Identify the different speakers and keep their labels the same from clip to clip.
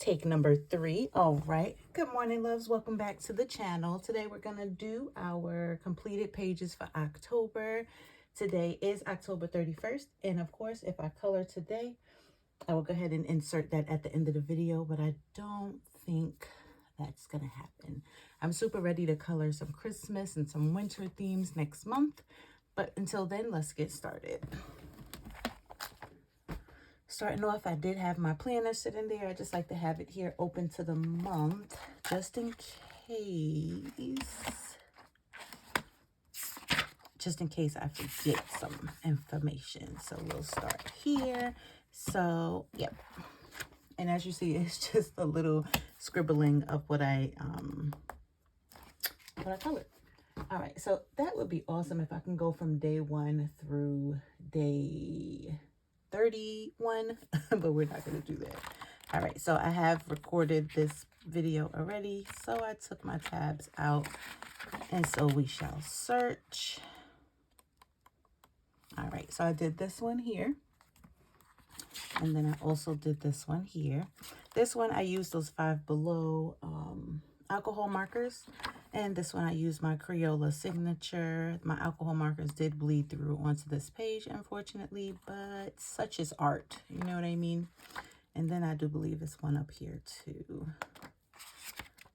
Speaker 1: Take number 3. All right. Good morning, loves. Welcome back to the channel. Today we're going to do our completed pages for October. Today is October 31st. And of course, if I color today, I will go ahead and insert that at the end of the video, but I don't think that's going to happen. I'm super ready to color some Christmas and some winter themes next month. But until then, let's get started. Starting off, I did have my planner sitting there. I just like to have it here open to the month, just in case I forget some information. So we'll start here. So, yep. And as you see, it's just a little scribbling of what I colored. All right, so that would be awesome if I can go from day 1 through day 31, but we're not going to do that. All right, so I have recorded this video already, so I took my tabs out, and so we shall search. All right, so I did this one here, and then I also did this one here. This one I used those Five Below alcohol markers, and this one I used my Crayola signature. My alcohol markers did bleed through onto this page, unfortunately, but such is art, you know what I mean? And then I do believe this one up here too.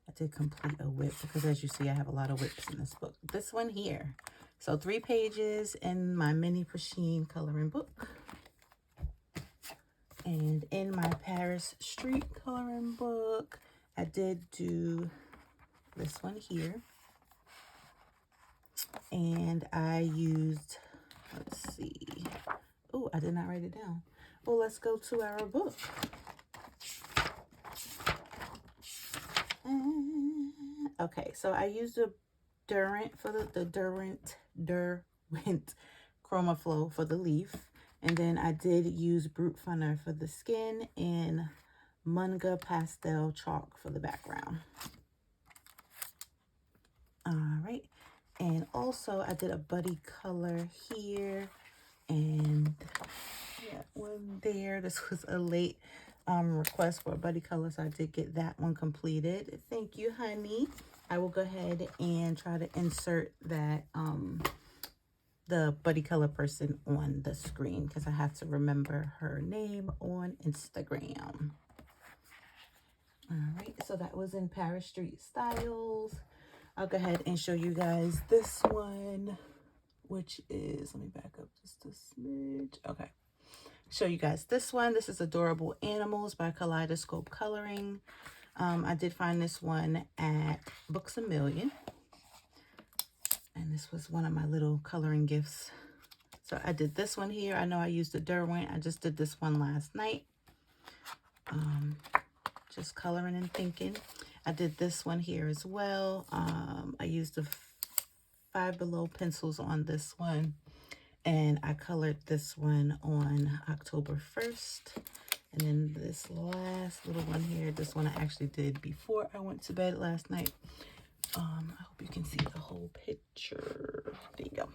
Speaker 1: I did complete a whip because, as you see, I have a lot of whips in this book. This one here. So 3 pages in my mini Prasheen coloring book. And in my Paris Street coloring book, I did do this one here. And I used, let's see. Oh, I did not write it down. Well, let's go to our book. Okay, so I used a Derwent for the Derwent Chroma Flow for the leaf. And then I did use Brute Funner for the skin and Munga Pastel Chalk for the background. All right. And also I did a buddy color here and one there. This was a late request for a buddy color, so I did get that one completed. Thank you, honey. I will go ahead and try to insert that the buddy color person on the screen because I have to remember her name on Instagram. All right, so that was in Paris Street Styles. I'll go ahead and show you guys this one, which is, let me back up just a smidge. Okay, show you guys this one. This is Adorable Animals by Kaleidoscope Coloring. I did find this one at Books A Million. And this was one of my little coloring gifts. So I did this one here. I know I used the Derwent. I just did this one last night. Just coloring and thinking. I did this one here as well. I used the Five Below pencils on this one. And I colored this one on October 1st. And then this last little one here, this one I actually did before I went to bed last night. I hope you can see the whole picture. There you go.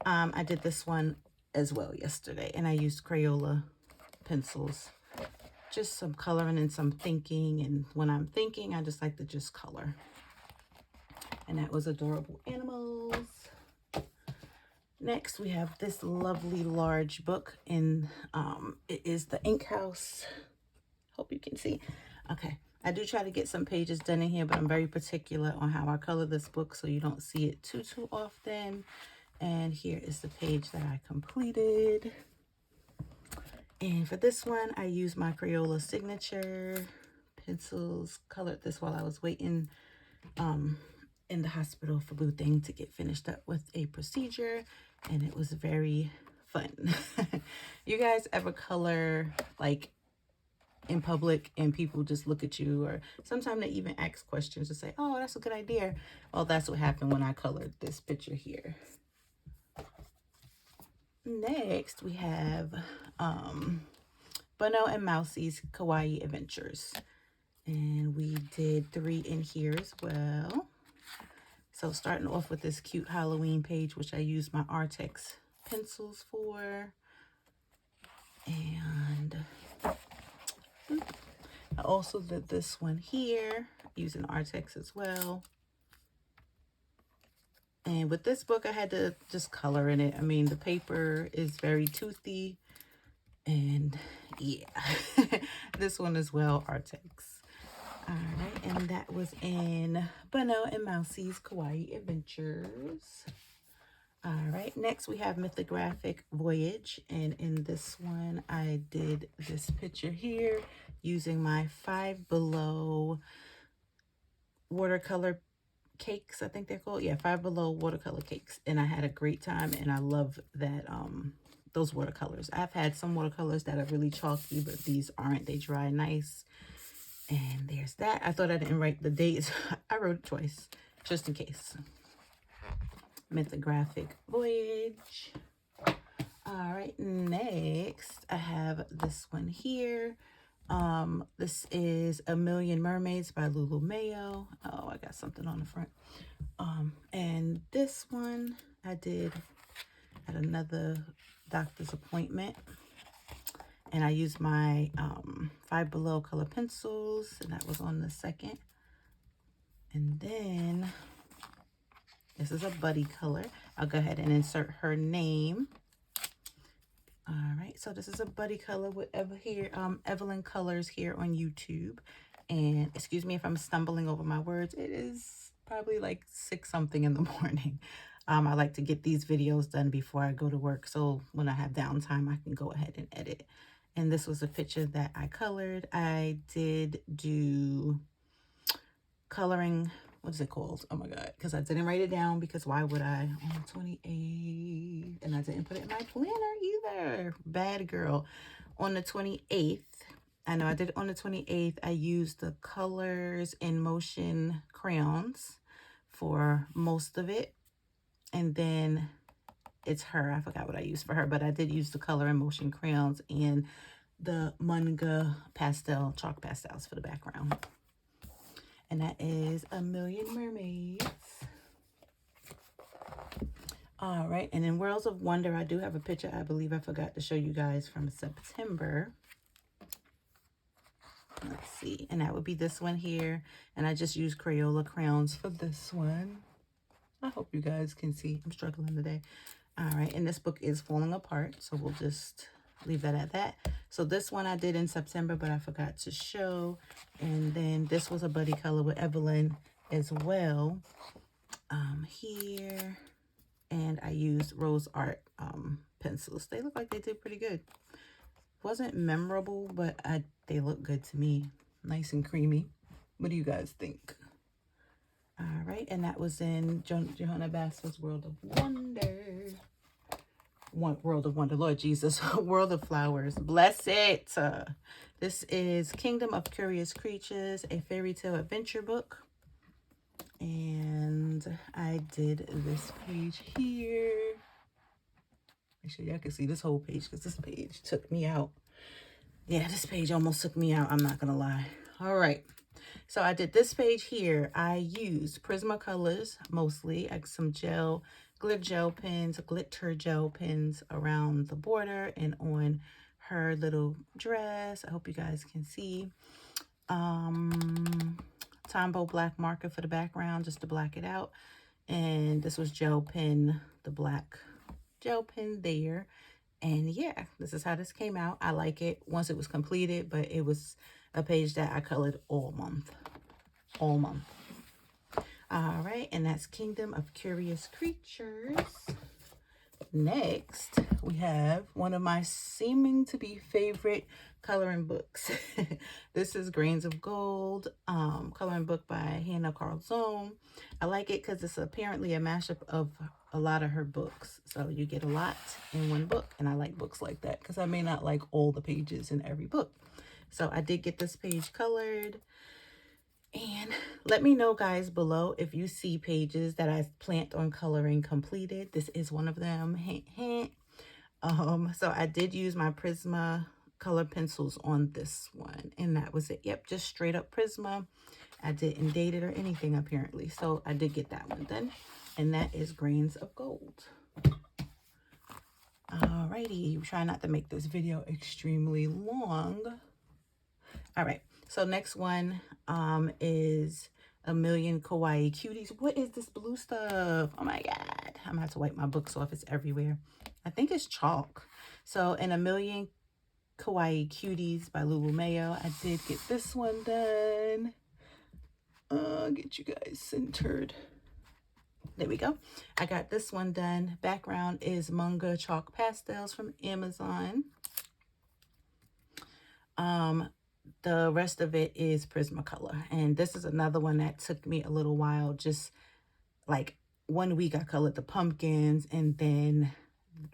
Speaker 1: I did this one as well yesterday, and I used Crayola pencils. Just some coloring and some thinking, and when I'm thinking, I just like to just color. And that was Adorable Animals. Next, we have this lovely large book, and it is the Ink House. Hope you can see. Okay. I do try to get some pages done in here, but I'm very particular on how I color this book so you don't see it too often. And here is the page that I completed. And for this one, I used my Crayola signature pencils, colored this while I was waiting in the hospital for Blue Thing to get finished up with a procedure. And it was very fun. You guys ever color like in public and people just look at you, or sometimes they even ask questions to say, oh, that's a good idea? Well, that's what happened when I colored this picture here. Next, we have Bono and Mousie's Kawaii Adventures. And we did 3 in here as well. So starting off with this cute Halloween page, which I used my Artex pencils for. And I also did this one here using Artex as well. And with this book, I had to just color in it. I mean, the paper is very toothy. And yeah, this one as well, Artex. All right, and that was in Bono and Mousie's Kawaii Adventures. All right, next we have Mythographic Voyage. And in this one, I did this picture here using my Five Below watercolor cakes, I think they're called. Yeah, Five Below watercolor cakes. And I had a great time, and I love that those watercolors. I've had some watercolors that are really chalky, but these aren't. They dry nice. And there's that. I thought I didn't write the dates. I wrote it twice, just in case. Mythographic Voyage. All right, next I have this one here. This is A Million Mermaids by Lulu Mayo. Oh, I got something on the front. And this one I did at another doctor's appointment, and I used my Five Below color pencils, and that was on the second. And then this is a buddy color. I'll go ahead and insert her name. All right, so this is a buddy color with Evelyn Colors here on YouTube. And excuse me if I'm stumbling over my words. It is probably like 6 something in the morning. I like to get these videos done before I go to work, so when I have downtime, I can go ahead and edit. And this was a picture that I colored. I did do coloring. What is it called? Oh my God, because I didn't write it down, because why would I? On the 28th, and I didn't put it in my planner either. Bad girl. On the 28th, I know I did it on the 28th, I used the Colors in Motion crayons for most of it. And then it's her. I forgot what I used for her, but I did use the Color in Motion crayons and the Manga pastel, chalk pastels for the background. And that is A Million Mermaids. All right, and in Worlds of Wonder, I do have a picture I believe I forgot to show you guys from September. Let's see, and that would be this one here. And I just used Crayola crayons for this one. I hope you guys can see. I'm struggling today. All right, and this book is falling apart, so we'll just leave that at that. So this one I did in September, but I forgot to show. And then this was a buddy color with Evelyn as well. Here, and I used Rose Art pencils. They look like they did pretty good. Wasn't memorable, but they look good to me. Nice and creamy. What do you guys think? All right, and that was in Johanna Basker's World of Wonder. World of Wonder, Lord Jesus. World of Flowers. Bless it. This is Kingdom of Curious Creatures, a fairy tale adventure book. And I did this page here. Make sure y'all can see this whole page, because this page took me out. Yeah, this page almost took me out. I'm not going to lie. All right. So I did this page here. I used Prismacolors mostly, like some glitter gel pens around the border and on her little dress. I hope you guys can see. Tombow black marker for the background, just to black it out. And this was gel pen, the black gel pen there. And yeah, this is how this came out. I like it once it was completed, but it was a page that I colored all month. All month. All right, and that's Kingdom of Curious Creatures. Next, we have one of my seeming to be favorite coloring books. This is Grains of Gold, coloring book by Hannah Carlzone. I like it because it's apparently a mashup of a lot of her books. So you get a lot in one book, and I like books like that because I may not like all the pages in every book. So I did get this page colored. And let me know, guys, below if you see pages that I planned on coloring completed. This is one of them. Hint, hint. So I did use my Prisma color pencils on this one, and that was it. Yep, just straight up Prisma. I didn't date it or anything, apparently. So I did get that one done, and that is Grains of Gold. Alrighty, try not to make this video extremely long. All right. So next one is A Million Kawaii Cuties. What is this blue stuff? Oh my God. I'm gonna have to wipe my books off. It's everywhere. I think it's chalk. So in A Million Kawaii Cuties by Lulu Mayo, I did get this one done. Get you guys centered. There we go. I got this one done. Background is Manga Chalk Pastels from Amazon. The rest of it is Prismacolor. And this is another one that took me a little while. Just like 1 week I colored the pumpkins, and then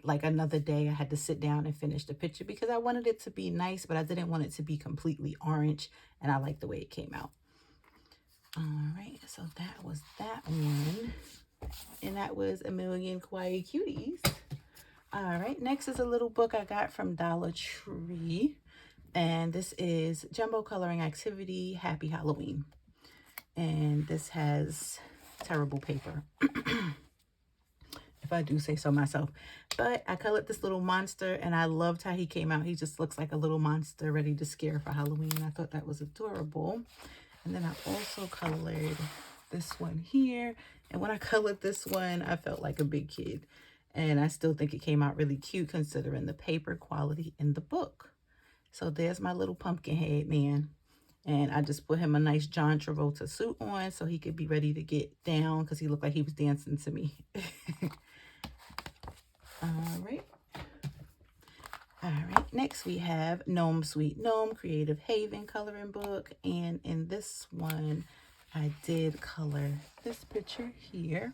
Speaker 1: like another day I had to sit down and finish the picture because I wanted it to be nice, but I didn't want it to be completely orange, and I like the way it came out. All right, so that was that one. And that was A Million Kawaii Cuties. All right, next is a little book I got from Dollar Tree. And this is Jumbo Coloring Activity Happy Halloween. And this has terrible paper, if I do say so myself. But I colored this little monster, and I loved how he came out. He just looks like a little monster ready to scare for Halloween. I thought that was adorable. And then I also colored this one here. And when I colored this one, I felt like a big kid. And I still think it came out really cute considering the paper quality in the book. So there's my little pumpkin head man. And I just put him a nice John Travolta suit on so he could be ready to get down because he looked like he was dancing to me. All right. All right. Next we have Gnome Sweet Gnome Creative Haven coloring book. And in this one, I did color this picture here.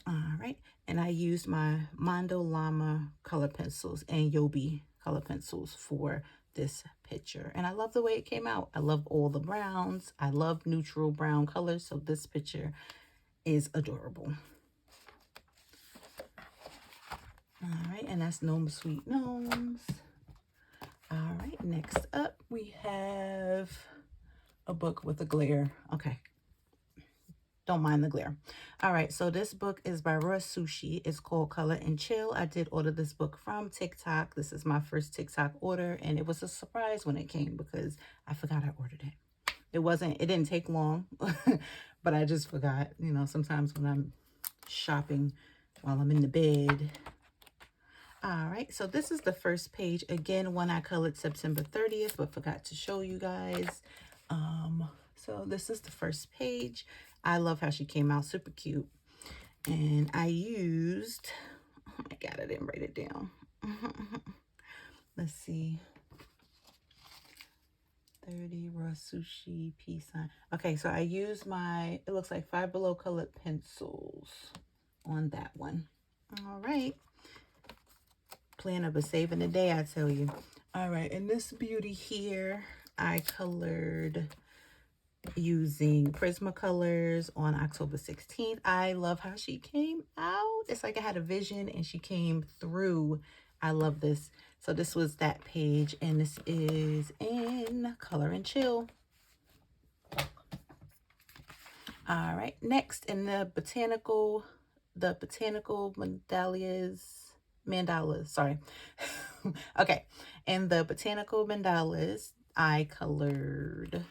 Speaker 1: All right. And I used my Mondo Llama color pencils and Yobi color pencils for this picture. And I love the way it came out. I love all the browns. I love neutral brown colors. So this picture is adorable. All right. And that's Gnome Sweet Gnomes. All right. Next up, we have a book with a glare. Okay. Don't mind the glare. All right, so this book is by Russ Sushi. It's called Color and Chill. I did order this book from TikTok. This is my first TikTok order, and it was a surprise when it came because I forgot I ordered it. It didn't take long, but I just forgot. You know, sometimes when I'm shopping while I'm in the bed. All right, so this is the first page. Again, one I colored September 30th, but forgot to show you guys. So this is the first page. I love how she came out, super cute. And I used, oh my God, I didn't write it down. Let's see. 30 Raw Sushi peace sign. Okay, so I used my, it looks like Five Below colored pencils on that one. All right. Plan of a saving the day, I tell you. All right, and this beauty here, I colored using Prismacolors on October 16th. I love how she came out. It's like I had a vision and she came through. I love this. So this was that page, and this is in Color and Chill. All right, next in the botanical mandalas, sorry. Okay, in the botanical mandalas, I colored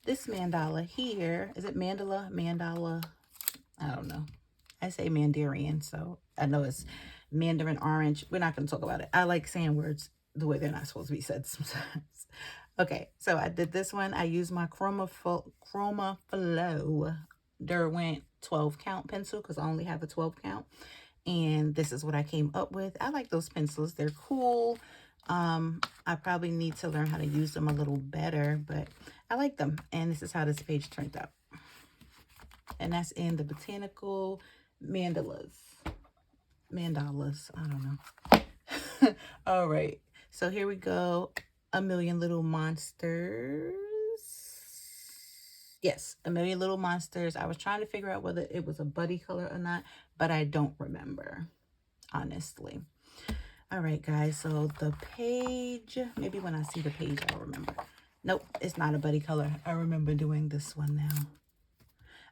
Speaker 1: this mandala here. Is it mandala? Mandala? I don't know. I say Mandarin, so I know it's Mandarin orange. We're not going to talk about it. I like saying words the way they're not supposed to be said sometimes. Okay, so I did this one. I used my Chroma Flow Derwent 12 count pencil because I only have a 12 count. And this is what I came up with. I like those pencils. They're cool. I probably need to learn how to use them a little better, but I like them. And this is how this page turned out. And that's in the botanical mandalas. I don't know. All right. So here we go. A Million Little Monsters. Yes, A Million Little Monsters. I was trying to figure out whether it was a buddy color or not, but I don't remember, honestly. All right, guys, so the page, maybe when I see the page, I'll remember. Nope, it's not a buddy color. I remember doing this one now.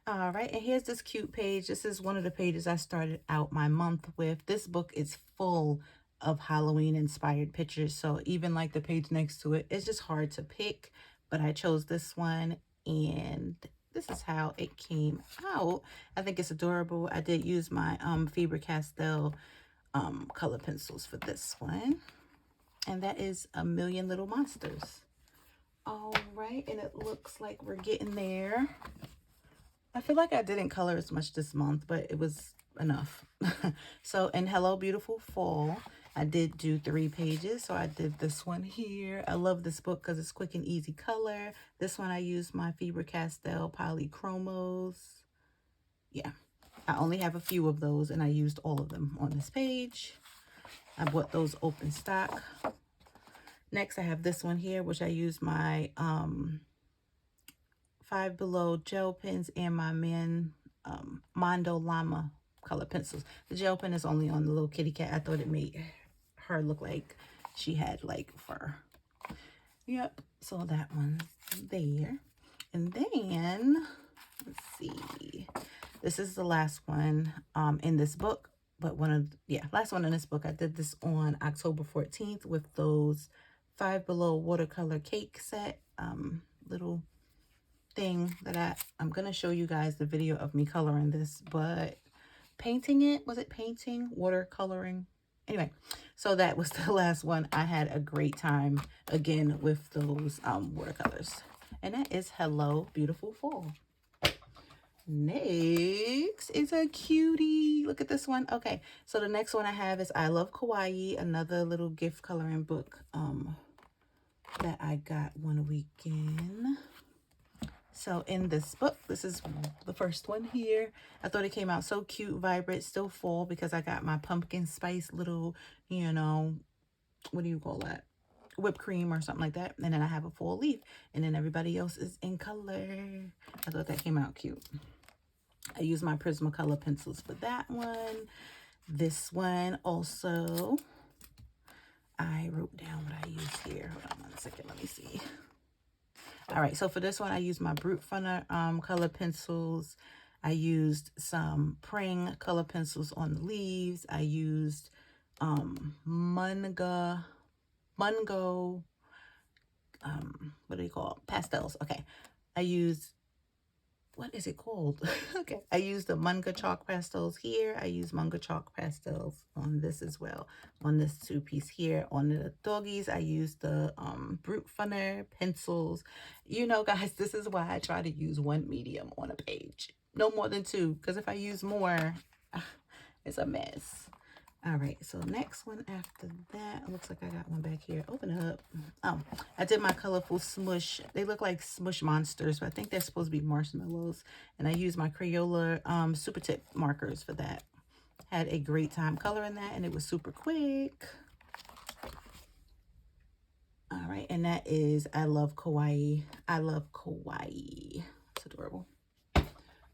Speaker 1: All right, and here's this cute page. This is one of the pages I started out my month with. This book is full of Halloween inspired pictures. So even like the page next to it, it's just hard to pick, but I chose this one and this is how it came out. I think it's adorable. I did use my Faber-Castell color pencils for this one. And that is A Million Little Monsters. All right, and it looks like we're getting there. I feel like I didn't color as much this month, but it was enough. So in Hello Beautiful Fall, I did do 3 pages. So I did this one here. I love this book because it's quick and easy color. This one I used my Faber-Castell Polychromos. Yeah, I only have a few of those and I used all of them on this page. I bought those open stock. Next, I have this one here, which I use my Five Below gel pens and my Mondo Llama color pencils. The gel pen is only on the little kitty cat. I thought it made her look like she had like fur. Yep, so that one's there. And then, let's see. This is the last one in this book. But last one in this book. I did this on October 14th with those Five Below watercolor cake set little thing that I'm gonna show you guys the video of me coloring this, but painting it, was it painting, watercoloring? Anyway, so that was the last one. I had a great time again with those watercolors, and that is Hello Beautiful Fall. Next is a cutie. Look at this one. Okay, so the next one I have is I Love Kawaii, another little gift coloring book that I got one weekend. So in this book, this is the first one here. I thought it came out so cute, vibrant, still fall, because I got my pumpkin spice little, you know, what do you call that? Whipped cream or something like that. And then I have a full leaf, and then everybody else is in color. I thought that came out cute. I use my Prismacolor pencils for that one. This one also, I wrote down what I used here. Hold on one second, let me see. All right, so for this one, I used my Brute Funner color pencils. I used some Pring color pencils on the leaves. I used Mungo, what do you call it? Pastels. Okay, I used, what is it called? Okay, I used the Mungo chalk pastels here. I used Mungo chalk pastels on this as well, on this 2-piece here. On the doggies, I used the Brute Funner pencils. You know, guys, this is why I try to use 1 medium on a page, no more than 2, because if I use more, it's a mess. All right, so next one after that, it looks like I got one back here. Open it up. Oh, I did my colorful smush. They look like smush monsters, but I think they're supposed to be marshmallows. And I used my Crayola super tip markers for that. Had a great time coloring that, and it was super quick. All right, and that is I Love Kawaii. I Love Kawaii. It's adorable.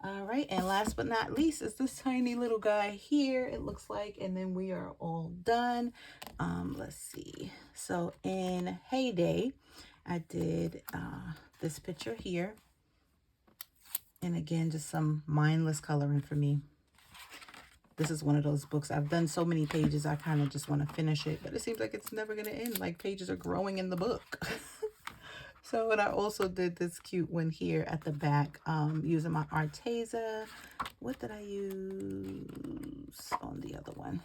Speaker 1: All right, and last but not least is this tiny little guy here, it looks like, and then we are all done. Let's see. So in Heyday, I did this picture here. And again, just some mindless coloring for me. This is one of those books. I've done so many pages, I kind of just want to finish it, but it seems like it's never going to end. Like pages are growing in the book. So, and I also did this cute one here at the back using my Arteza. What did I use on the other one?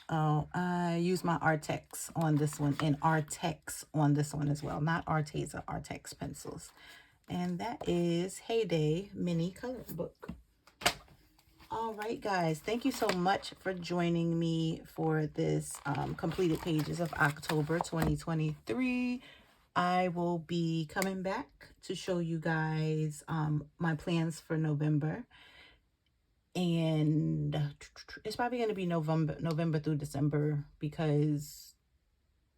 Speaker 1: Oh, I used my Artex on this one and Artex on this one as well. Not Arteza, Artex pencils. And that is Heyday Mini Coloring Book. All right, guys, thank you so much for joining me for this completed pages of October 2023. I will be coming back to show you guys my plans for November. And it's probably going to be November through December because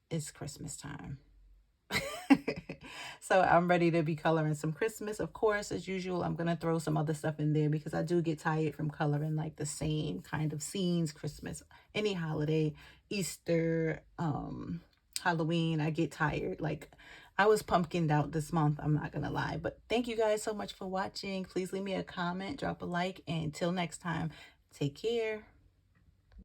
Speaker 1: it's Christmas time. So I'm ready to be coloring some Christmas. Of course, as usual, I'm going to throw some other stuff in there because I do get tired from coloring like the same kind of scenes. Christmas, any holiday, Easter, Halloween, I get tired. Like I was pumpkined out this month, I'm not going to lie. But thank you guys so much for watching. Please leave me a comment, drop a like, and until next time, take care.